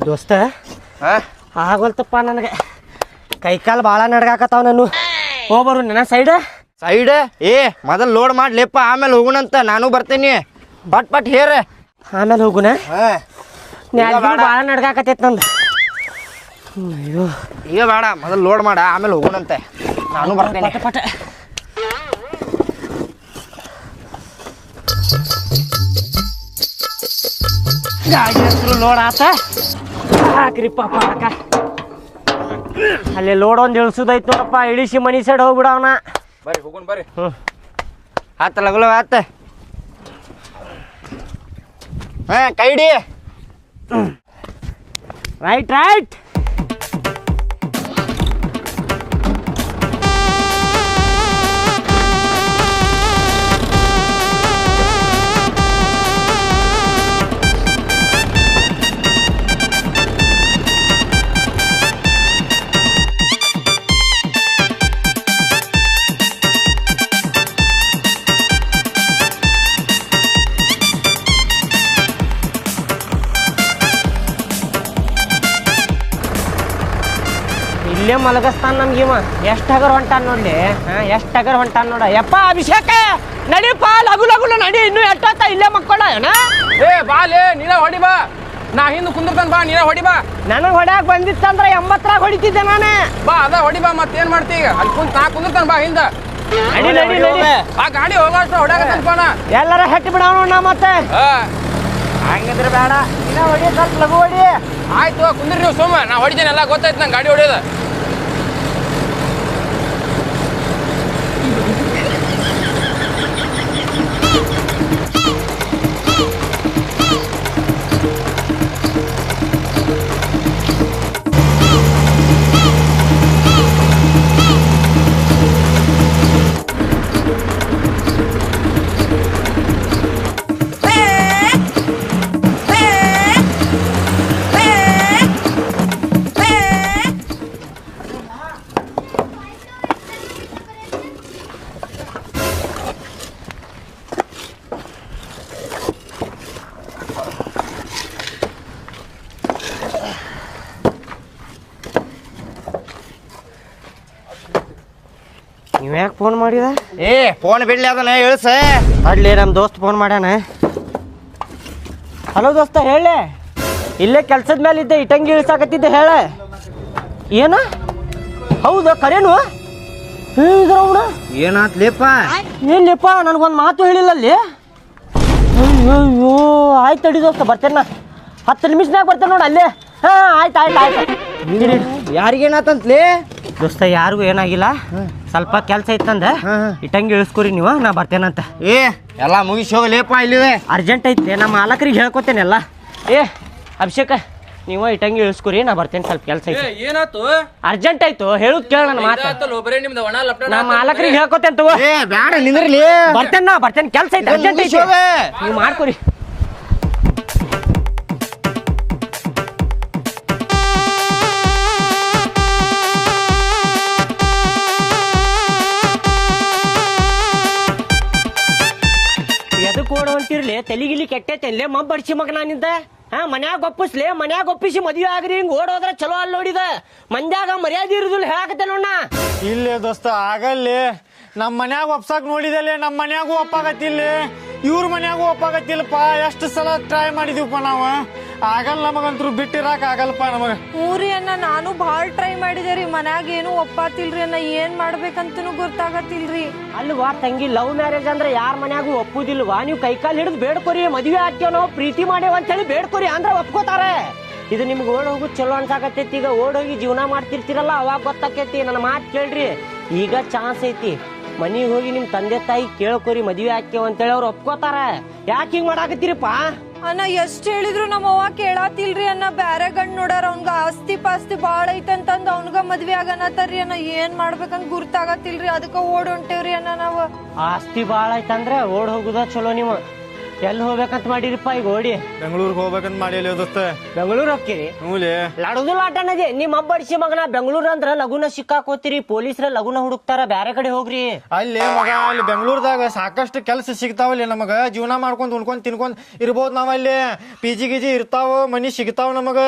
ದೋಸ್ತ ಆಗೋಲ್ತಪ್ಪ ನನಗೆ ಕೈಕಾಲು ಭಾಳ ನಡ್ಗಾಕತ್ತಾವ ನಾನು ಹೋಗ್ಬರು ನನ್ನ ಸೈಡ್ ಮೊದಲು ಲೋಡ್ ಮಾಡ್ಲಿಪ್ಪ ಆಮೇಲೆ ಹೋಗುಣಂತ ನಾನು ಬರ್ತೇನಿ ಪಟ್ ಪಟ್ ಹೇರ ಆಮೇಲೆ ಹೋಗುನ ಭಾಳ ನಡ್ಗಾಕತ್ತೈತೆ ನಂದು ಅಯ್ಯೋ ಈಗ ಬೇಡ ಮೊದಲು ಲೋಡ್ ಮಾಡ ಆಮೇಲೆ ಹೋಗುಣಂತೆ ನಾನು ಬರ್ತೇನೆ ಪಟ ಪಟ ಗಾಡಿ ಹೆಸರು ಲೋಡ್ ಆತ ಹಾಕ್ರಿಪ್ಪ ಪಾಕ ಅಲ್ಲಿ ಲೋಡ್ ಒಂದು ಇಳಿಸೋದೈತೆ ನೋಡಪ್ಪ ಇಳಿಸಿ ಮನಿ ಸೈಡ್ ಹೋಗ್ಬಿಡವನ ಬರ್ರಿ ಹೋಗೋಣ ಬರ್ರಿ ಆತ ಲಗಲ ಆತ ಕೈ ಹಿಡಿ ರೈಟ್ ರೈಟ್ ಇಲ್ಲೇ ಮಲಗಸ್ತಾನ ನಮ್ಗಿವ ಎಷ್ಟು ಹಗರ್ ಹೊಂಟಾನ ನೋಡ್ಲಿ ಎಷ್ಟು ಹಗರ್ ಹೊಂಟಾನ ನೋಡ ಯಪ್ಪ ಅಭಿಷೇಕ ನಡಿಪ್ಪ ಲಗು ಲಗು ನಡಿ ಇನ್ನು ಎಷ್ಟೊತ್ತ ಇಲ್ಲೇ ಮಕ್ಕಳ ಬಾಲೇ ನೀನ ಹೊಡಿ ಬಾ ನಾ ಹಿಂದೆ ಕುಂದಿರ್ತಾನ ಬಾ ನೀನ ಹೊಡಿ ಬಾ ನನಗೆ ಹೊಡ್ಯಾಕ ಬಂದಿತ್ತಂದ್ರ 80 ಹೊಡಿತಿದ್ದೆ ನಾನೇ ಬಾ ಅದ ಹೊಡಿ ಬಾ ಮತ್ತೇನ್ ಮಾಡ್ತಿ ಈಗ ಅಲ್ಲಿ ನಾ ಕುಂದಿರ್ತಾನ ಬಾ ಹಿಂದ ನಡಿ ನಡಿ ನಡಿ ಆ ಗಾಡಿ ಹೋಗೋಷ್ಟು ಹೊಡ್ಯಾಕತ್ತಾನ ಎಲ್ಲರ ಹಟ್ಟಿ ಬಿಡೋಣ ನಾ ಮತ್ತೆ ಹಂಗಿದ್ರೆ ಬೇಡ ಇನ್ನ ಹೊಡಿ ಸ್ವಲ್ಪ ಲಗು ಹೊಡಿ ಆಯ್ತು ಕುಂದ್ರಿ ನೀವು ಸೋಮ ನಾ ಹೊಡಿತೇನೆ ಎಲ್ಲ ಗೊತ್ತಾಯ್ತು ನಂಗೆ ಗಾಡಿ ಹೊಡಿಯೋದ ನೀವು ಯಾಕೆ ಫೋನ್ ಮಾಡಿದ ಫೋನ್ ಬಿಡ್ಲಿ ಅದನ್ನ ಇಳಿಸ ಅಡ್ಲಿ ನಮ್ಮ ದೋಸ್ತ್ ಫೋನ್ ಮಾಡ್ಯಾನ ಹಲೋ ದೋಸ್ತ ಹೇಳೆ ಇಲ್ಲೇ ಕೆಲ್ಸದ ಮೇಲೆ ಇದ್ದೆ ಇಟ್ಟಂಗಿ ಇಳಿಸಾಕತ್ತಿದ್ದೆ ಹೇಳೆ ಏನ ಹೌದಾ ಕರೇನು ಇದ್ರವಣ ಏನಾತ್ಲೇಪ ಏನ್ಲಿಪ್ಪ ನನಗೊಂದು ಮಾತು ಹೇಳಿಲ್ಲ ಅಲ್ಲಿ ಅಯ್ಯೋ ಆಯ್ತು ತಡಿ ದೋಸ್ತ ಬರ್ತೇನೆ ನಾ 10 ನಿಮಿಷನಾಗ ಬರ್ತೇನೆ ನೋಡಿ ಅಲ್ಲೇ ಹಾಂ ಆಯ್ತು ಆಯ್ತು ಆಯ್ತು ಯಾರಿಗೇನಾತಂತ್ಲೇ ದೋಸ್ತ ಯಾರಿಗೂ ಏನಾಗಿಲ್ಲ ಸ್ವಲ್ಪ ಕೆಲಸ ಇತ್ತಂದ ಇಟ್ಟಂಗಿ ಇಳಿಸ್ಕೊರಿ ನೀವು ನಾ ಬರ್ತೇನಂತ ಎಲ್ಲ ಮುಗಿಸಿ ಹೋಗಲೇಪ ಇಲ್ಲಿದೆ ಅರ್ಜೆಂಟ್ ಐತಿ ನಮ್ಮ ಮಾಲಕರಿಗೆ ಹೇಳ್ಕೊತೇನೆಲ್ಲ ಅಭಿಷೇಕ ನೀವು ಇಟ್ಟಂಗಿ ಇಳಿಸ್ಕೊರಿ ನಾ ಬರ್ತೇನೆ ಸ್ವಲ್ಪ ಕೆಲಸ ಐತಿ ಏನಾತು ಅರ್ಜೆಂಟ್ ಆಯ್ತು ಹೇಳುದ್ ಕೇಳ ನನ್ನ ಮಾತು ಬರೇ ನಿಮ್ದು ಒಣ ಲಪ್ಟ ನಾ ಮಾಲಕರಿಗೆ ಹೇಳ್ಕೊತೇನೆ ತಗೋ ಬ್ಯಾಡ ನಿಂದ್ರಲಿ ಬರ್ತೇನೆ ಕೆಲಸ ಐತಿ ಅರ್ಜೆಂಟ್ ಐತಿ ನೀವು ಮಾಡ್ಕೊರಿ ಕೋಡ್ ಹೊಂಟಿರ್ಲಿ ತಲೆಗಿಲಿ ಕೆಟ್ಟೈತೆ ಮಬ್ಬಡಿಸಿ ಮಗ ನಾನಿಂದ ಮನ್ಯಾಗ ಒಪ್ಪಿಸ್ಲಿ ಮನ್ಯಾಗ ಒಪ್ಪಿಸಿ ಮದುವೆ ಆಗ್ರಿ ಹಿಂಗ್ ಓಡೋದ್ರ ಚಲೋ ಅಲ್ಲಿ ನೋಡಿದ ಮಂದ್ಯಾಗ ಮರ್ಯಾದೆ ಇರುದಿಲ್ಲ ಹೇಳಕತ್ತೆ ನೋಡ ಇಲ್ಲೇ ದೋಸ್ತ ಆಗಲ್ಲಿ ನಮ್ಮ ಮನ್ಯಾಗ ಒಪ್ಸಾಕ್ ನೋಡಿದಲ್ಲಿ ನಮ್ಮ ಮನ್ಯಾಗೂ ಒಪ್ಪಾಗತ್ತಿಲ್ಲ ಇವ್ರ ಮನ್ಯಾಗೂ ಒಪ್ಪಾಗತ್ತಿಲ್ಲಪ್ಪ ಎಷ್ಟು ಸಲ ಟ್ರೈ ಮಾಡಿದೀವಪ್ಪ ನಾವು ಆಗಲ್ಲ ನಮಗಂತೂ ಬಿಟ್ಟಿರಾಕ ಆಗಲ್ಲಪ್ಪ ನಮಗ ಊರಿ ಅಣ್ಣ ನಾನು ಭಾಳ ಟ್ರೈ ಮಾಡಿದೆ ರೀ ಮನ್ಯಾಗ ಏನು ಒಪ್ಪಾತಿಲ್ರಿ ಅಣ್ಣ ಏನ್ ಮಾಡ್ಬೇಕಂತನೂ ಗೊತ್ತಾಗತ್ತಿಲ್ರಿ ಅಲ್ವಾ ತಂಗಿ ಲವ್ ಮ್ಯಾರೇಜ್ ಅಂದ್ರೆ ಯಾರ ಮನ್ಯಾಗೂ ಒಪ್ಪುದಿಲ್ವಾ ನೀವು ಕೈಕಾಲು ಹಿಡಿದು ಬೇಡ್ಕೊರಿ ಮದುವೆ ಹಾಕ್ಯೋ ನಾವು ಪ್ರೀತಿ ಮಾಡೇವ ಅಂತ ಹೇಳಿ ಬೇಡ್ಕೊರಿ ಅಂದ್ರೆ ಒಪ್ಕೋತಾರೆ ಇದು ನಿಮ್ಗೆ ಓಡ್ ಹೋಗುದು ಚಲೋ ಅನ್ಸಾಕತ್ತೈತಿ ಈಗ ಓಡೋಗಿ ಜೀವನ ಮಾಡ್ತಿರ್ತಿರಲ್ಲ ಅವಾಗ ಗೊತ್ತಾಕೈತಿ ನನ್ನ ಮಾತು ಕೇಳ್ರಿ ಈಗ ಚಾನ್ಸ್ ಐತಿ ಮನಿಗೆ ಹೋಗಿ ನಿಮ್ ತಂದೆ ತಾಯಿ ಕೇಳ್ಕೊರಿ ಮದುವೆ ಹಾಕ್ಯವ ಅಂತೇಳಿ ಅವ್ರು ಒಪ್ಕೋತಾರ ಯಾಕೆ ಹಿಂಗ್ ಮಾಡಾಕತ್ತೀರಿಪ್ಪ ಅಣ್ಣ ಎಷ್ಟ್ ಹೇಳಿದ್ರು ನಮ್ಮ ಅವ್ವ ಕೇಳಾತಿಲ್ರಿ ಅಣ್ಣ ಬ್ಯಾರೆ ಗಂಡ್ ನೋಡ್ಯಾರ ಅವ್ನ್ಗ ಆಸ್ತಿ ಪಾಸ್ತಿ ಬಾಳ ಐತಂತಂದ್ ಅವ್ನ್ಗ ಮದ್ವೆ ಆಗನತ್ತಾರ್ರಿ ಅಣ್ಣ ಏನ್ ಮಾಡ್ಬೇಕಂತ ಗುರ್ತಾಗತ್ತಿಲ್ರಿ ಅದಕ್ಕ ಓಡ್ ಹೊಂಟೇವ್ರಿ ಅಣ್ಣ ನಾವ್ ಆಸ್ತಿ ಬಾಳ ಐತಂದ್ರೆ ಓಡ್ ಹೋಗುದ ಚಲೋ ನೀವು ಎಲ್ಲಿ ಹೋಗ್ಬೇಕಂತ ಮಾಡಿರಿಪ್ಪ ಈಗ ಓಡಿ? ಬೆಂಗಳೂರಿಗೆ ಹೋಗ್ಬೇಕಂತ ಮಾಡಿ ದೋಸ್ತ. ಬೆಂಗಳೂರು ಹೋಗ್ತೀರಿ? ಹ್ಞೂಲೆ. ಲಡದು ಲಾಟನದೆ ನಿಮ್ಮ ಅಬ್ಬಡಿಸಿ ಮಗನ. ಬೆಂಗಳೂರು ಅಂದ್ರ ಲಗುನ ಸಿಕ್ಕಾಕೋತೀರಿ, ಪೊಲೀಸ್ರ ಲಗುನ ಹುಡುಕ್ತಾರ, ಬ್ಯಾರೆ ಕಡೆ ಹೋಗ್ರಿ. ಅಲ್ಲಿ ಮಗ ಅಲ್ಲಿ ಬೆಂಗಳೂರದಾಗ ಸಾಕಷ್ಟು ಕೆಲಸ ಸಿಗ್ತಾವಲ್ಲಿ ನಮಗ. ಜೀವನ ಮಾಡ್ಕೊಂಡ್ ಉಣ್ಕೊಂಡ್ ತಿನ್ಕೊಂಡ್ ಇರ್ಬೋದು ನಾವಲ್ಲಿ. ಪಿಜಿ ಗಿಜಿ ಇರ್ತಾವ, ಮನಿ ಸಿಗ್ತಾವ ನಮಗ.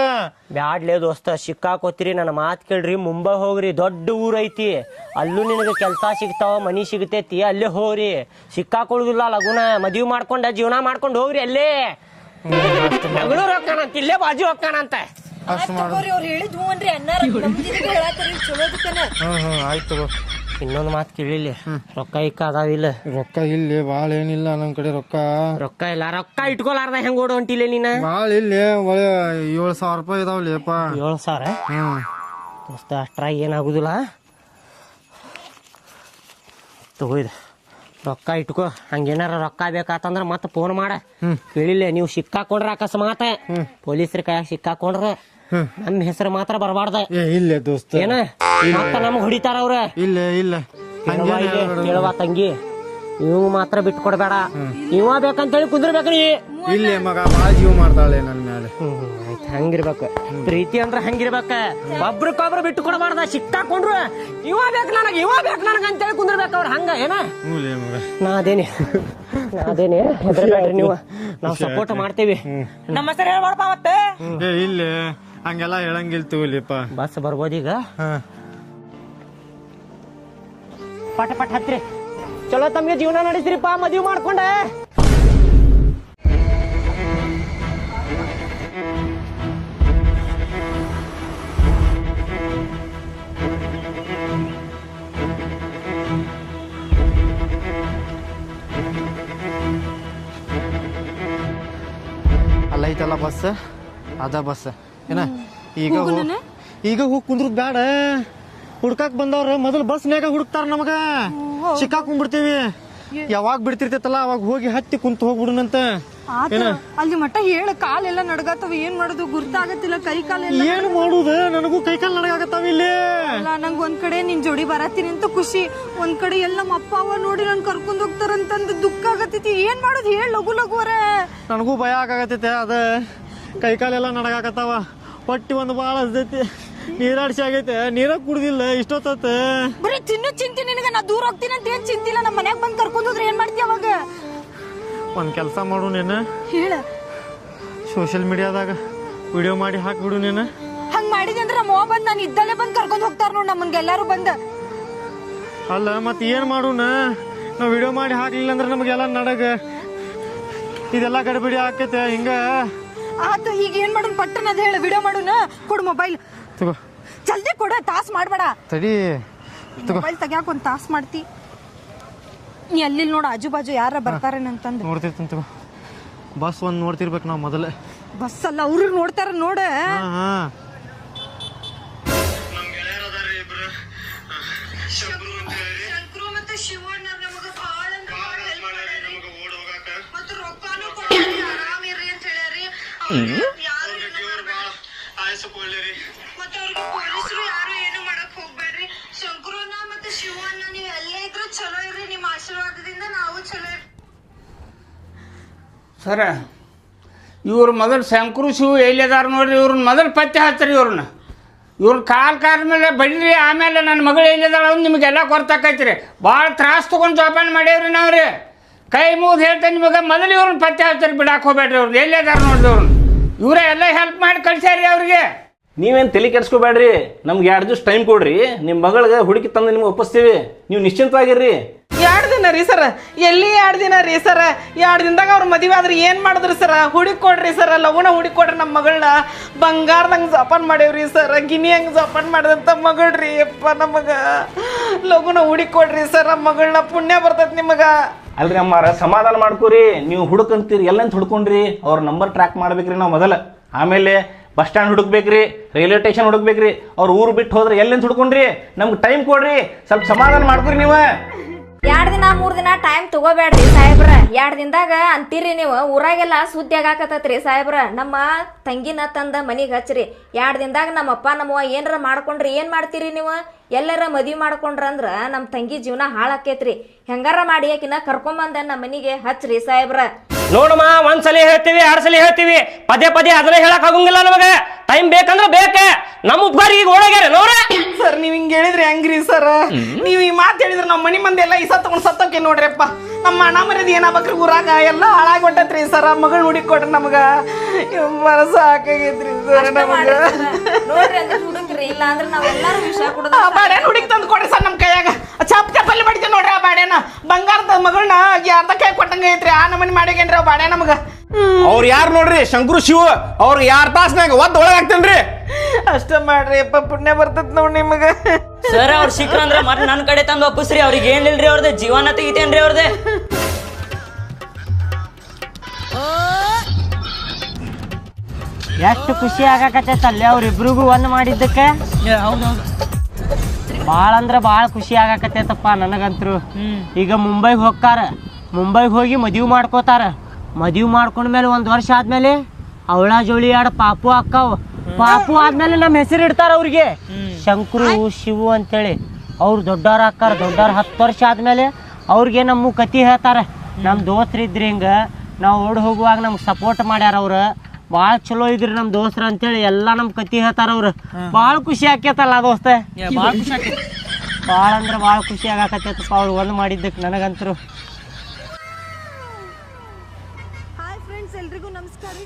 ಬ್ಯಾಡ್ಲೇ ದೋಸ್ತ, ಸಿಕ್ಕಾಕೋತೀರಿ. ನನ್ನ ಮಾತು ಕೇಳ್ರಿ, ಮುಂಬೈ ಹೋಗ್ರಿ, ದೊಡ್ಡ ಊರ್ ಐತಿ. ಅಲ್ಲೂ ನಿನಗೆ ಕೆಲಸ ಸಿಗ್ತಾವ, ಮನಿ ಸಿಗ್ತೈತಿ, ಅಲ್ಲೇ ಹೋಗ್ರಿ. ಸಿಕ್ಕಾಕೊಳ್ಳುದಿಲ್ಲ ಲಗುನ. ಮದ್ವಿ ಮಾಡ್ಕೊಂಡ ಜೀವನ ಮಾಡ್ಕೊಂಡು ಹೋಗ್ರಿ ಅಲ್ಲೇ. ಬೆಂಗಳೂರು ಹೋಗ್ತಾನಂತ, ಇಲ್ಲೇ ಬಾಜು ಹೋಗ್ತಾನಂತ. ಅಷ್ಟು ಮಾಡು. ಅವ್ರು ಹೇಳಿದ್ವು ಅನ್ರಿ ಅನ್ನಾರ ಹೇಳತ್ತಾರ ಚಲೋದಕ್ಕನ. ಆಯ್ತು. ಇನ್ನೊಂದು ಮಾತು ಕೇಳಿಲ್ಲ, ರೊಕ್ಕ ಇಕ್ಕ ಅದಾವಿಲ್ಲ? ರೊಕ್ಕ ಇಲ್ಲಿ ಬಾಳ ಏನಿಲ್ಲ ನಮ್ ಕಡೆ. ರೊಕ್ಕ ಇಲ್ಲ. ರೊಕ್ಕ ಇಟ್ಕೊಲಾರ್ದ ಹೆಂಗ್ ಓಡ ಹೊಂಟಿಲ್ಲ ನೀನ? ಬಾಳ ಇಲ್ಲಿ ಒಳ್ಳೆ 7,000 ರೂಪಾಯಿ ಇದಾವಲ್ಲಿಪ್ಪ. 7,000? ದೋಸ್ತ ಅಷ್ಟ್ರಾಗ ಏನಾಗುದಿಲ್ಲ. ತಗೋಯ್ದ ರೊಕ್ಕ ಇಟ್ಕೋ. ಹಂಗೇನಾರ ರೊಕ್ಕ ಬೇಕಾತಂದ್ರ ಮತ್ತೆ ಫೋನ್ ಮಾಡ. ಕೇಳಿಲ್ಲ, ನೀವು ಸಿಕ್ಕಾಕೊಂಡ್ರ ಅಕಸ್ಮಾತ ಪೊಲೀಸರ ಕೈಯಾಗ ಸಿಕ್ಕಾಕೊಂಡ್ರ ನಮ್ಮ ಹೆಸರು ಮಾತ್ರ ಬರಬಾರ್ದ. ಇಲ್ಲ ದೋಸ್ತ. ಏನ ಮತ್ತ ನಮ್ಗ್ ಹೊಡಿತಾರ ಅವ್ರ. ಇಲ್ಲ ಕೇಳವಾ ತಂಗಿ, ಇವ್ ಮಾತ್ರ ಬಿಟ್ಟು ಕೊಡ್ಬೇಡ. ಇವ ಬೇಕಂತೇಳಿ ಕುಂದ್ರಬೇಕ ನೀ. ಇಲ್ಲೇ ಮಗ ಬಾಳ ಜೀವ ಮಾಡ್ತಾಳೆ ನನ್ ಮೇಲೆ. ಹಂಗಿರ್ಬೇಕ ಪ್ರೀತಿ ಅಂದ್ರ, ಹಂಗಿರ್ಬೇಕ. ಒಬ್ರಕೊಬ್ರು ಬಿಟ್ಟು ಕೊಡಬಾರ್ದ. ಸಿಕ್ಕಾಕೊಂಡ್ರು ಇವ ಬೇಕು ನನಗ ಅಂತೇಳಿ ಕುಂದ್ರಬೇಕ ಅವ್ರ. ಹಂಗ ಏನ ನಾ ಅದೇನೆ ಹೆದರ್ಬೇಡ್ರಿ ನೀವು, ನಾವ್ ಸಪೋರ್ಟ್ ಮಾಡ್ತೇವಿ. ನಮ್ಮ ಹೆಸರು ಹೇಳ್ಬಾರ್ದ ಮತ್ತೆ. ಇಲ್ಲೇ ಹಂಗೆಲ್ಲ ಹೇಳಂಗಿಲ್ತಿವಲ್ಲಿಪ್ಪ. ಬಸ್ ಬರ್ಬೋದೀಗ? ಪಟ ಹತ್ರಿ. ಚಲೋ ತಮ್ಗೆ ಜೀವನ ನಡೆಸ್ರಿಪ್ಪ, ಮದ್ವಿ ಮಾಡ್ಕೊಂಡೆ. ಅಲ್ಲ ಐತಲ್ಲ ಬಸ್, ಅದ ಬಸ್ ಏನ. ಈಗ ಹೋಗಿ ಕುಂದ್ರದ್ ಬ್ಯಾಡ. ಹುಡ್ಕಾಕ್ ಬಂದವ್ರ ಮೊದಲು ಬಸ್ನ್ಯಾಗ ಹುಡುಕ್ತಾರ ನಮಗ. ಸಿಕ್ಕಾಕೊಂಡ್ಬಿಡ್ತೀವಿ. ಯಾವಾಗ ಬಿಡ್ತಿರ್ತೈತಲ್ಲ ಅವಾಗ ಹೋಗಿ ಹತ್ತಿ ಕುಂತ ಹೋಗ್ಬಿಡುನಂತ. ಅಲ್ಲಿ ಮಟ್ಟ ಹೇಳ, ಕಾಲೆಲ್ಲ ನಡ್ಗಾತವ. ಏನ್ ಮಾಡುದು ಗುರ್ತಾಗತ್ತಿಲ್ಲ, ಕೈ ಕಾಲೆಲ್ಲ. ಏನು ಮಾಡುದ? ನನಗೂ ಕೈ ಕಾಲು ನಡಗಾಕತ್ತಾವ ಇಲ್ಲಿ. ಅಲ್ಲ, ನಂಗ್ ಒಂದ್ ಕಡೆ ನಿನ್ ಜೋಡಿ ಬರತ್ತೀನಿ ಅಂತ ಖುಷಿ, ಒಂದ್ ಕಡೆ ಎಲ್ಲ ನಮ್ಮ ಅಪ್ಪ ಅವ ನೋಡಿ ನನ್ ಕರ್ಕೊಂಡ್ ಹೋಗ್ತಾರಂತಂದು ದುಃಖ ಆಗತ್ತೈತಿ. ಏನ್ ಮಾಡುದು ಹೇಳ, ಲಘುವರ. ನನಗೂ ಭಯ ಆಗತೈತೆ. ಅದ ಕೈ ಕಾಲೆಲ್ಲ ನಡಗಾಕತ್ತಾವ. ಹೊಟ್ಟಿ ಒಂದು ಬಾಳ ಹಸ್ದೈತಿ, ನೀರಾಡ್ಸಿ ಆಗೈತೆ. ನೀರ ಕುಡ್ದಿಲ್ಲ ಇಷ್ಟೊತ್ತ. ಬರೀ ತಿನ್ನು ಚಿಂತಿ ನಿನಗ. ನಾ ದೂರ ಹೋಗ್ತೀನಿ ಅಂತ ಏನ್ ಚಿಂತಿಲ್ಲ. ನಮ್ಮ ಮನ್ಯಾಗ ಬಂದ್ ಕರ್ಕೊಂಡ್ ಹೋದ್ರೆ ಏನ್ ಮಾಡ್ತೀಯ ಅವಾಗ? ಒಂದ್ ಕೆಲ್ಸ ಮಾಡು ನೀನು, ಹೇಳ. ಸೋಷಿಯಲ್ ಮೀಡಿಯಾದಾಗ ವಿಡಿಯೋ ಮಾಡಿ ಹಾಕ್ಬಿಡು ನೀನು. ಹಂಗ್ ಮಾಡಿದೆ ಅಂದ್ರೆ ನಮ್ಮ ಬಂದ್ ನಾನು ಇದ್ದಲ್ಲೇ ಬಂದ್ ಕರ್ಕೊಂಡ್ ಹೋಗ್ತಾರ ನೋಡ್ ನಮ್ಮನ್ಗೆಲ್ಲಾರು ಬಂದ. ಅಲ್ಲ ಮತ್ ಏನ್ ಮಾಡೋಣ? ನಾವ್ ವಿಡಿಯೋ ಮಾಡಿ ಹಾಕ್ಲಿಲ್ಲ ಅಂದ್ರೆ ನಮಗೆಲ್ಲ ನಡಗ ಇದೆಲ್ಲ ಗಡಿಬಿಡಿ ಆಕೈತೆ. ಹಿಂಗ ಆತ ಈಗ ಏನ್ ಮಾಡೋಣ? ಪಟ್ಟನ ಅದ ಹೇಳ, ವಿಡಿಯೋ ಮಾಡೋಣ. ಕೊಡು ಮೊಬೈಲ್. ತಗೋ, ಜಲ್ದಿ ಕೊಡ, ತಾಸ್ ಮಾಡ್ಬೇಡ. ತಡಿ. ಮೊಬೈಲ್ ತೆಗ್ಯಾಕ ಒಂದ್ ತಾಸ್ ಮಾಡ್ತಿ. ನೀ ಅಲ್ಲಿ ನೋಡ, ಆಜು ಬಾಜು ಯಾರ ಬರ್ತಾರೇನಂತಂದ್ ನೋಡ್ತಿರ್ತೀನಿ. ತಗೋ, ಬಸ್ ಒಂದ್ ನೋಡ್ತಿರ್ಬೇಕು ನಾವ್ ಮೊದಲೇ. ಬಸ್ ಅಲ್ಲ, ಅವ್ರು ನೋಡ್ತಾರ ನೋಡ. ಸರ, ಇವ್ರ ಮೊದಲು ಶಂಕರು ಶಿವ ಎಲ್ಲಿದಾರ ನೋಡ್ರಿ. ಇವ್ರನ್ನ ಮೊದಲು ಪತ್ತೆ ಹಚ್ಚ್ರಿ. ಇವ್ರನ್ನ ಕಾಲ್ ಮೇಲೆ ಬಡ್ರಿ. ಆಮೇಲೆ ನನ್ನ ಮಗಳು ಎಲ್ಲಿದಾಳ ಅಂತ ನಿಮಗೆಲ್ಲ ಗೊತ್ತಾಕೈತ್ರಿ. ಭಾಳ ತ್ರಾಸ ತೊಗೊಂಡು ಜೋಪಾನ ಮಾಡೇವ್ರಿ ನಾವ್ರಿ. ಕೈ ಮುಗಿದು ಹೇಳ್ತೇನೆ ನಿಮಗೆ, ಮೊದಲು ಇವ್ರನ್ನ ಪತ್ತೆ ಹಚ್ಚ್ರಿ. ಬಿಡಾಕ್ ಹೋಗ್ಬೇಡ್ರಿ. ಅವ್ರನ್ನ ಎಲ್ಲಿದಾರ ನೋಡ್ರಿ. ಇವರೇ ಎಲ್ಲ ಹೆಲ್ಪ್ ಮಾಡಿ ಕಳ್ಸ್ಯಾರಿ ಅವ್ರಿಗೆ. ನೀವೇನು ತಲೆ ಕೆಡಿಸ್ಕೋಬೇಡ್ರಿ. ನಮ್ಗೆ 2 ದಿವಸ ಟೈಮ್ ಕೊಡ್ರಿ. ನಿಮ್ಮ ಮಗಳಿಗೆ ಹುಡುಕಿ ತಂದು ನಿಮ್ಗೆ ಒಪ್ಪಿಸ್ತೀವಿ. ನೀವು ನಿಶ್ಚಿಂತವಾಗಿರ್ರಿ. 2 ದಿನ ರೀ ಸರ? ಎಲ್ಲಿ 2 ದಿನ ರೀ ಸರ? 2 ದಿನದಾಗ ಅವ್ರ ಮದುವೆ ಆದ್ರೆ ಏನು ಮಾಡಿದ್ರಿ ಸರ? ಹುಡುಕೊಡ್ರಿ ಸರ, ಲಗುನ ಹುಡುಕೊಡ್ರಿ. ನಮ್ಮ ಮಗಳನ್ನ ಬಂಗಾರದಂಗೆ ಜೋಪಾನ ಮಾಡೇವ್ರಿ ಸರ. ಗಿನಿ ಹಂಗೆ ಜೋಪಾನ ಮಾಡಿದಂಥ ಮಗಳ್ರಿ. ಅಪ್ಪ, ನಮಗ ಲಗುನ ಹುಡುಕೊಡ್ರಿ ಸರ. ಮಗಳನ್ನ ಪುಣ್ಯ ಬರ್ತೈತಿ ನಿಮಗ. ಅಲ್ರಿ ಅಮ್ಮಾರ, ಸಮಾಧಾನ ಮಾಡ್ಕೋರಿ. ನೀವು ಹುಡುಕಂತೀರಿ, ಎಲ್ಲಂತ ಹುಡ್ಕೊಂಡ್ರಿ. ಅವ್ರ ನಂಬರ್ ಟ್ರ್ಯಾಕ್ ಮಾಡ್ಬೇಕ್ರಿ ನಾವು ಮೊದಲು. ಆಮೇಲೆ ಬಸ್ ಸ್ಟ್ಯಾಂಡ್ ಹುಡುಕ್ಬೇಕ್ರಿ, ರೈಲ್ವೆ ಸ್ಟೇಷನ್ ಹುಡುಕ್ಬೇಕ್ರಿ. ಅವ್ರು ಊರು ಬಿಟ್ಟು ಹೋದ್ರೆ ಎಲ್ಲಿಂದ ಹುಡ್ಕೊಂಡ್ರಿ. ನಮ್ಗೆ ಟೈಮ್ ಕೊಡ್ರಿ, ಸ್ವಲ್ಪ ಸಮಾಧಾನ ಮಾಡ್ಕೊರಿ ನೀವು. 2 ದಿನ 3 ದಿನ ಟೈಮ್ ತಗೋಬೇಡ್ರಿ ಸಾಹೇಬ್ರ. 2 ದಿನದಾಗ ಅಂತೀರಿ ನೀವು. ಊರಾಗೆಲ್ಲ ಸುದ್ದಿ ಆಗಾಕತ್ತೈತ್ರಿ ಸಾಹೇಬ್ರ. ನಮ್ಮ ತಂಗಿನ ತಂದ ಮನಿಗೆ ಹಚ್ಚ್ರಿ. 2 ದಿನದಾಗ ನಮ್ಮ ಅಪ್ಪ ನಮ್ಮವ್ವ ಏನಾರ ಮಾಡ್ಕೊಂಡ್ರಿ ಏನ್ ಮಾಡ್ತೀರಿ ನೀವು? ಎಲ್ಲರ ಮದ್ವಿ ಮಾಡ್ಕೊಂಡ್ರಂದ್ರ ನಮ್ಮ ತಂಗಿ ಜೀವನ ಹಾಳಾಕೇತ್ರಿ. ಹೆಂಗಾರ ಮಾಡಿ ಆಕಿನ ಕರ್ಕೊಂಬಂದ ನಮ್ಮ ಮನಿಗೆ ಹಚ್ಚ್ರಿ ಸಾಹೇಬ್ರ. ನೋಡಮ್ಮ ಒಂದ್ಸಲಿ ಹೇಳ್ತೀವಿ 2 ಸಲ ಹೇಳ್ತೀವಿ ಪದೇ ಪದೇ ಅದನ್ನ ಹೇಳಕ್ ಆಗಂಗಿಲ್ಲ ನಮಗೆ ಟೈಮ್ ಬೇಕಂದ್ರೆ ಬೇಕೆ ನಮ್ಮ ಉಪಕಾರ ಈಗ ಓಡೋಗ್ಯಾರ ನೋಡ್ರ ಸರ್ ನೀವ್ ಹಿಂಗ್ ಹೇಳಿದ್ರಿ ಹೆಂಗ್ರಿ ಸರ್ ನೀವ್ ಈ ಮಾತು ಹೇಳಿದ್ರೆ ನಮ್ಮ ಮನಿ ಮಂದಿ ಎಲ್ಲ ಈ ತಗೊಂಡ್ ಸತ್ತೋಕೆ ನೋಡ್ರಿಪ್ಪ ನಮ್ಮ ಅಣ್ಣ ಮರ್ಯಾದ ಏನಾಗ್ಬೇಕ್ರಿ ಊರಾಗ ಎಲ್ಲ ಹಾಳಾಗಿ ಹೊಂಟತ್ರಿ ಸರ್ ಮಗಳ್ ಹುಡುಕಿ ಕೊಟ್ರಿ ನಮಗ ಮನಸ್ಸ ಸಾಕಾಗೈತ್ರಿ ಸರ್ ನಮಗ ನೋಡ್ರಿ ಅಂದ್ರೆ ಹುಡುಕ್ರಿ ಇಲ್ಲ ಅಂದ್ರೆ ನಾವೆಲ್ಲಾರು ವಿಷಯ ಕುಡ್ದ ಬಾಡ್ಯಾನ ಹುಡುಕಿ ತಂದು ಕೊಡ್ರಿ ಸರ್ ನಮ್ ಕೈಯಾಗ ಚಪ್ ಚಪ್ಪಲ್ಲಿ ಮಾಡಿದ್ದೆ ನೋಡ್ರಿ ಆ ಬಾಡ್ಯಾನ ಬಂಗಾರದ ಮಗಳನ್ನ ಅರ್ಧ ಕೈ ಕೊಟ್ಟಂಗ ಐತ್ರಿ ಆ ನಮನಿ ಮಾಡ್ಯಾಗೇನ್ರಿ ಆ ಬಾಡ್ಯ ನಮಗ ಅವ್ರು ಯಾರು ನೋಡ್ರಿ ಶಂಕರು ಶಿವ ಅವ್ರು 2 ತಾಸ್ನಾಗ ಒದ್ದು ಒಳಗಾಗ್ತೇನ್ರಿ ಅಷ್ಟ ಮಾಡ್ರಿ ಅಪ್ಪ ಪುಣ್ಯ ಬರ್ತದ ನೋಡ್ ನಿಮಗ ಸರ್ ಅವ್ರ ಸಿಕ್ಕ್ರ ಅಂದ್ರ ಮತ್ತೆ ನನ್ನ ಕಡೆ ತಂದು ಒಪ್ಪಿಸ್ರಿ ಅವ್ರಿಗೆ ಏನಿಲ್ರಿ ಅವ್ರದ್ದು ಜೀವನ ತೆಗಿತೇನ್ರಿ ಅವ್ರದ್ದು ಎಷ್ಟು ಖುಷಿ ಆಗಾಕತ್ತೈತಲ್ಲ ಅವ್ರಿಬ್ರಿಗೂ ಒಂದ್ ಮಾಡಿದ್ದಕ್ಕೆ ಭಾಳ ಅಂದ್ರೆ ಭಾಳ ಖುಷಿ ಆಗಾಕತ್ತೈತಪ್ಪ ನನಗಂತರು ಈಗ ಮುಂಬೈಗೆ ಹೋಗ್ತಾರ ಮುಂಬೈಗೆ ಹೋಗಿ ಮದುವೆ ಮಾಡ್ಕೋತಾರ ಮದುವೆ ಮಾಡ್ಕೊಂಡ್ಮೇಲೆ 1 ವರ್ಷ ಆದ್ಮೇಲೆ ಅವಳ ಜೋಳಿ 2 ಪಾಪು ಅಕ್ಕಾವು ಪಾಪು ಆದ್ಮೇಲೆ ನಮ್ಮ ಹೆಸರು ಇಡ್ತಾರ ಅವ್ರಿಗೆ ಶಂಕರು ಶಿವು ಅಂತೇಳಿ ಅವ್ರು ದೊಡ್ಡವ್ರ ಅಕ್ಕಾರ ದೊಡ್ಡವ್ರ 10 ವರ್ಷ ಆದ್ಮೇಲೆ ಅವ್ರಿಗೆ ನಮ್ಮ ಕತಿ ಹೇಳ್ತಾರೆ ನಮ್ಮ ದೋಸ್ತ್ರಿದ್ರಿ ಹಿಂಗೆ ನಾವು ಓಡಿ ಹೋಗುವಾಗ ನಮ್ಗೆ ಸಪೋರ್ಟ್ ಮಾಡ್ಯಾರ ಅವ್ರು ಭಾಳ ಚಲೋ ಇದ್ರಿ ನಮ್ಮ ದೋಸ್ತ್ರ ಅಂತೇಳಿ ಎಲ್ಲ ನಮ್ಮ ಕತಿ ಹೇಳ್ತಾರ ಅವ್ರು ಭಾಳ ಖುಷಿ ಆಕೇತಲ್ಲ ದೋಸ್ತ ಭಾಳ ಖುಷಿ ಆಕೈತಿ ಭಾಳ ಅಂದ್ರೆ ಭಾಳ ಖುಷಿ ಆಗಾಕತ್ತೈತಪ್ಪ ಅವ್ರು ಒಂದು ಮಾಡಿದ್ದಕ್ಕೆ ನನಗಂತರು ಹಾಯ್ ಫ್ರೆಂಡ್ಸ್ ಎಲ್ರಿಗೂ ನಮಸ್ಕಾರ ರೀ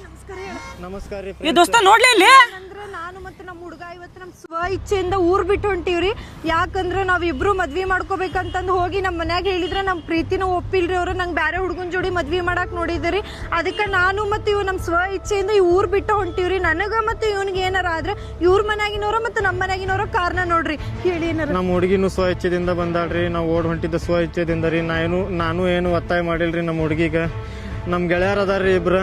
ನಮಸ್ಕಾರ ರೀ ಈ ದೋಸ್ತ ನೋಡ್ಲಿ ಇಲ್ಲಿ ಅಂದ್ರೆ ನಾನು ಮತ್ತೆ ನಮ್ಮ ಹುಡುಗ ಇವತ್ತು ನಮ್ಮ ಸ್ವ ಇಚ್ಛೆಯಿಂದ ಊರ್ ಬಿಟ್ಟು ಹೊಂಟೀವ್ರಿ ಯಾಕಂದ್ರೆ ನಾವಿಬ್ರು ಮದ್ವಿ ಮಾಡ್ಕೋಬೇಕಂತಂದು ಹೋಗಿ ನಮ್ಮ ಮನ್ಯಾಗ ಹೇಳಿದ್ರೆ ನಮ್ಮ ಪ್ರೀತಿನ ಒಪ್ಪಿಲ್ರಿ ಅವರು ನಂಗೆ ಬೇರೆ ಹುಡುಗನ ಜೋಡಿ ಮದ್ವಿ ಮಾಡಕ್ ನೋಡಿದ್ರಿ ಅದಕ್ಕೆ ನಾನು ಮತ್ತೆ ಇವ್ ನಮ್ಮ ಸ್ವ ಇಚ್ಛೆಯಿಂದ ಈ ಊರ್ ಬಿಟ್ಟು ಹೊಂಟೀವ್ರಿ ನನಗ ಮತ್ತೆ ಇವನಿಗೆ ಏನಾರ ಆದ್ರೆ ಇವ್ರ ಮನ್ಯಾಗಿನವ್ರ ಮತ್ತೆ ನಮ್ಮ ಮನ್ಯಾಗಿನವ್ರ ಕಾರಣ ನೋಡ್ರಿ ಹೇಳಿ ಏನಾರ ನಮ್ಮ ಹುಡುಗಿನೂ ಸ್ವ ಇಚ್ಛೆದಿಂದ ಬಂದಾಳ್ರಿ ನಾವು ಓಡ್ ಹೊಂಟಿದ್ದ ಸ್ವ ಇಚ್ಛೆದಿಂದ ರೀ ನಾನು ಏನು ಒತ್ತಾಯ ಮಾಡಿಲ್ರಿ ನಮ್ಮ ಹುಡುಗಿಗ ನಮ್ಮ ಗೆಳೆಯರ ಅದಾರ್ರಿ ಇಬ್ರು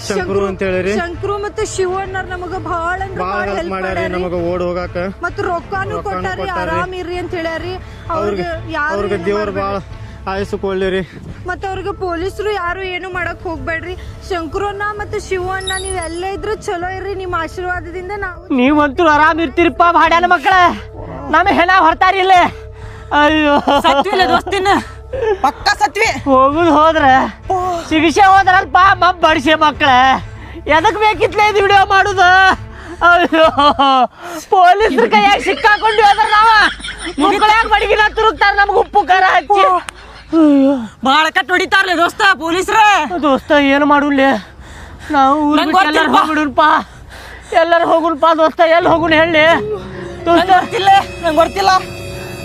ಶಂಕರು ಅಂತ ಹೇಳಿರಿ ಶಂಕರು ಮತ್ತೆ ಶಿವಣ್ಣರ್ ನಮಗ ಬಹಳ ಹೆಲ್ಪ್ ಮಾಡ್ಯಾರಿ ನಮಗ ಓಡ್ ಹೋಗಾಕ ಮತ್ತೆ ರೊಕ್ಕಾನು ಕೊಟ್ಟಾರಿ ಆರಾಮ್ ಇರ್ರಿ ಅಂತ ಹೇಳ್ಯಾರಿ ಅವ್ರಿಗೆ ದೇವ್ರ ಬಾಳ ಆಯಸ್ಸು ಕೊಳ್ಳಿರಿ ಮತ್ತೆ ಅವ್ರಿಗೆ ಪೊಲೀಸರು ಯಾರು ಏನು ಮಾಡಕ್ ಹೋಗ್ಬೇಡ್ರಿ ಶಂಕರಣ್ಣ ಮತ್ತೆ ಶಿವಣ್ಣ ನೀವ್ ಎಲ್ಲೇ ಇದ್ರು ಚಲೋ ಇರ್ರಿ ನಿಮ್ಮ ಆಶೀರ್ವಾದದಿಂದ ನಾವು ನೀವಂತೂ ಆರಾಮ್ ಇರ್ತೀರಪ್ಪ ಭಾಡ್ಯಾನ ಮಕ್ಕಳ ನಮ್ಮ ಹೆಣ ಹೊರ್ತಾರಿ ಇಲ್ಲಿ ಅಯ್ಯೋ ದೋಸ್ತಿನ ಪಕ್ಕ ಸತ್ವಿ ಹೋಗುದು ಹೋದ್ರ ಸಿಗಿಸೆ ಹೋದ್ರಲ್ಪ ಮಬ್ಬ ಬಡಿಸೆ ಮಕ್ಕಳ ಎದಕ್ ಬೇಕಿತ್ಲೆ ಇದು ವಿಡಿಯೋ ಮಾಡುದು ಅಯ್ಯೋ ಪೊಲೀಸ್ರ ಕೈಯಾಗ ಸಿಕ್ಕಾಕೊಂಡು ಹೋದ್ರ ನಾವ ಮಕ್ಕಳ್ಯಾಗ ಬಡಗಿನ ತುರುಕ್ತಾರ ನಮ್ಗೆ ಉಪ್ಪು ಖಾರ ಹಚ್ಚಿ ಅಯ್ಯೋ ಬಾಳ ಕಟ್ ಹೊಡಿತಾರ್ಲೆ ದೋಸ್ತ ಪೊಲೀಸ್ರ ದೋಸ್ತ ಏನು ಮಾಡುನ್ಲೆ ನಾವು ಎಲ್ಲರೂ ಹೋಗ್ಬಿಡುನ್ಪ ಎಲ್ಲರೂ ಹೋಗುನ್ಪ ದೋಸ್ತ ಎಲ್ಲಿ ಹೋಗುನ್ ಹೇಳಿ ದೋಸ್ತ ನಂಗೆ ಗೊತ್ತಿಲ್ಲ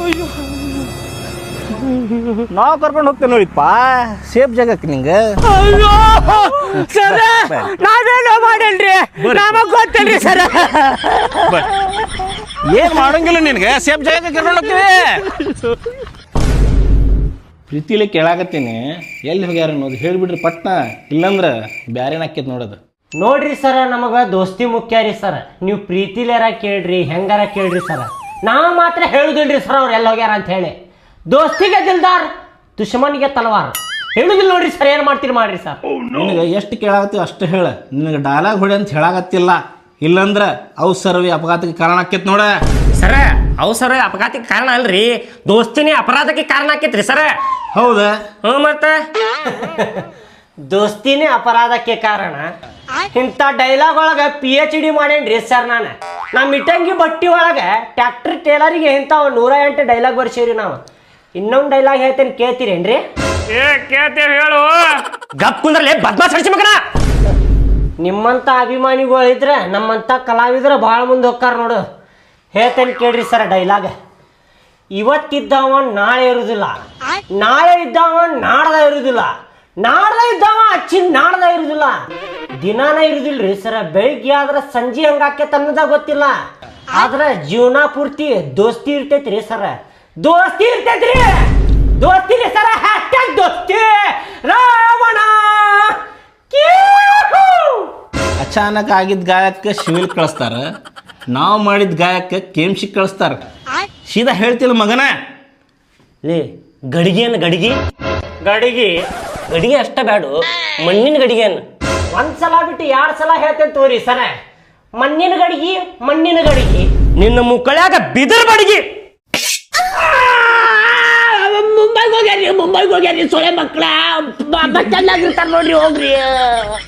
ಅಯ್ಯೋ ನಾವು ಕರ್ಕೊಂಡು ಹೋಗ್ತೇವೆ ನೋಡಿಪ್ಪ ಸೇಫ್ ಜಾಗಕ್ಕೆ ನಿಂಗೆ ಅಯ್ಯೋ ಸರ ನಾವೇನೋ ಮಾಡಲ್ರಿ ನಮಗ್ ಗೊತ್ತಿಲ್ರಿ ಸರ ಏನು ಮಾಡಂಗಿಲ್ಲ ನಿನಗೆ ಸೇಫ್ ಜಾಗಕ್ಕೆ ಕರ್ಕೊಂಡು ಹೋಗ್ತೀವಿ ಪ್ರೀತಿಲಿ ಕೇಳಾಕತ್ತೀನಿ ಎಲ್ಲಿ ಹೋಗ್ಯಾರ ಅನ್ನೋದು ಹೇಳ್ಬಿಡ್ರಿ ಪಟ್ನ ಇಲ್ಲಂದ್ರೆ ಬ್ಯಾರೇನ ಆಕೈತಿ ನೋಡೋದು ನೋಡ್ರಿ ಸರ ನಮಗ ದೋಸ್ತಿ ಮುಖ್ಯ ರೀ ಸರ ನೀವು ಪ್ರೀತಿಲೇರ ಕೇಳ್ರಿ ಹೆಂಗಾರ ಕೇಳ್ರಿ ಸರ ನಾವು ಮಾತ್ರ ಹೇಳುದಿಲ್ರಿ ಸರ್ ಅವ್ರು ಎಲ್ಲಿ ಹೋಗ್ಯಾರ ಅಂತ ಹೇಳಿ ದೋಸ್ತಿಗೆ ದಿಲ್ದಾರ್ ದುಶ್ಮನ್ಗೆ ತಲವಾರ್ ಹೇಳುದಿಲ್ಲ ನೋಡ್ರಿ ಸರ್ ಏನು ಮಾಡ್ತೀರಿ ಮಾಡ್ರಿ ಸರ್ ನಿನಗೆ ಎಷ್ಟು ಕೇಳಾಕತ್ತೀವಿ ಅಷ್ಟು ಹೇಳ ನಿನಗೆ ಡೈಲಾಗ್ ಹೊಡಿ ಅಂತ ಹೇಳಾಕತ್ತಿಲ್ಲ ಇಲ್ಲಂದ್ರೆ ಅವು ಸರ್ವಿ ಅಪಘಾತಕ್ಕೆ ಕಾರಣ ಆಕೈತಿ ನೋಡ ಸರ ಅವು ಸರ ಅಪಘಾತಕ್ಕೆ ಕಾರಣ ಅಲ್ರಿ ದೋಸ್ತಿನೇ ಅಪರಾಧಕ್ಕೆ ಕಾರಣ ಆಕೈತ್ರಿ ಸರ ಹೌದಾ ಹ್ಞೂ ಮತ್ತೆ ದೋಸ್ತಿನೇ ಅಪರಾಧಕ್ಕೆ ಕಾರಣ ಇಂಥ ಡೈಲಾಗ್ ಒಳಗೆ PhD ಮಾಡೇನ್ರಿ ಸರ್ ನಾನು ನಮ್ಮ ಇಟ್ಟಂಗಿ ಬಟ್ಟಿ ಒಳಗೆ ಟ್ಯಾಕ್ಟ್ರಿ ಟೇಲರಿಗೆ ಇಂಥ 108 ಡೈಲಾಗ್ ಬರ್ಸೀವ್ರಿ ನಾವು ಇನ್ನೊಂದು ಡೈಲಾಗ್ ಹೇಳ್ತೇನೆ ಕೇಳ್ತೀರೇನ್ರಿ ಕೇಳ್ತೇವೆ ಹೇಳು ಗಪ್ ಕುಂದ್ರಲೆ ಬದ್ಮಾಸ್ ಹಡ್ಸಿ ಮಗನ ನಿಮ್ಮಂಥ ಅಭಿಮಾನಿಗಳಿದ್ರೆ ನಮ್ಮಂಥ ಕಲಾವಿದ್ರ ಭಾಳ ಮುಂದೆ ಹೋಗ್ತಾರ ನೋಡು ಹೇಳ್ತೇನೆ ಕೇಳ್ರಿ ಸರ್ ಡೈಲಾಗ್ ಇವತ್ತಿದ್ದವ ನಾಳೆ ಇರುವುದಿಲ್ಲ ನಾಳೆ ಇದ್ದವ ನಾಡ್ದ ಇರುವುದಿಲ್ಲ ನಾಡ್ದ ಇದ್ದವ ನಾಡ್ದ ಇರುವುದಿಲ್ಲ ದಿನಾನ ಇರುದಿಲ್ರಿ ಸರ ಬೆಳಿಗ್ಗೆ ಆದ್ರೆ ಸಂಜೆ ಹಂಗಾಕೈತೆ ಅನ್ನೋದ ಗೊತ್ತಿಲ್ಲ ಆದ್ರೆ ಜೀವನ ಪೂರ್ತಿ ದೋಸ್ತಿ ಇರ್ತೈತ್ರಿ ಸರ ದೋಸ್ತಿ ಇರ್ತೈತ್ರಿ ದೋಸ್ತಿರಿ ಸರ ಹ್ಯಾಶ್ಟ್ಯಾಗ್ ದೋಸ್ತಿ ರಾವಣ ಅಚಾನಕ್ ಆಗಿದ್ದ ಗಾಯಕ್ಕೆ ಶಿವಿಲ್ ಕಳಿಸ್ತಾರ ನಾವು ಮಾಡಿದ ಗಾಯಕ್ಕೆ ಕೇಮ್ಶಿ ಕಳಿಸ್ತಾರ ಸೀದಾ ಹೇಳ್ತಿಲ್ಲ ಮಗನ ಲೇ ಗಡಿಗೆನ ಗಡಿಗೆ ಗಡಿಗೆ ಗಡಿಗೆ ಅಷ್ಟ ಬ್ಯಾಡು ಮಣ್ಣಿನ ಗಡಿಗೆಯನ್ನು ಒಂದ್ಸಲ ಬಿಟ್ಟು 2 ಸಲ ಹೇಳ್ತೇನೆ ತೋರಿ ಸರ ಮಣ್ಣಿನ ಗಡಿಗೆ ಮಣ್ಣಿನ ಗಡಿಗೆ ನಿನ್ನ ಮುಕ್ಕಳ್ಯಾಗ ಬಿದರ್ ಬಡಿಗೆ ಮುಂಬೈಗೆ ಹೋಗ್ಯಾರಿ ಮುಂಬೈ ದುಬೈಗೆ ಹೋಗ್ಯಾರಿ ಸೊಳೆ ಮಕ್ಳ ಬಸ್ ಸ್ಟ್ಯಾಂಡ್ ಆಗಿರ್ತಾರ ನೋಡ್ರಿ ಹೋಗ್ರಿ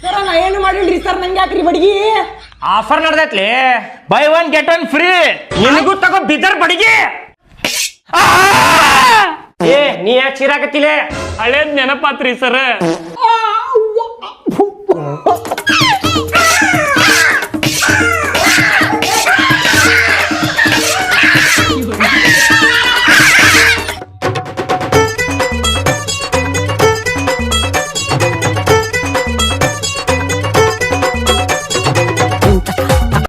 ಸರ ನಾ ಏನು ಮಾಡಿಲ್ರಿ ಸರ್ ನಂಗೆ ಯಾಕ್ರಿ ಬಡಗಿ ಆಫರ್ ನಡ್ದೈತ್ಲಿ ಬೈ 1 get 1 ಫ್ರೀ ನಿನಗೂ ತಗೋ ಬಿದರ್ ಬಡಿಗೆ ಏ ನೀ ಯಾಕೆ ಚೀರಾಕತ್ತಿಲೆ ಹಳೇದ್ ನೆನಪಾತ್ರಿ ಸರ್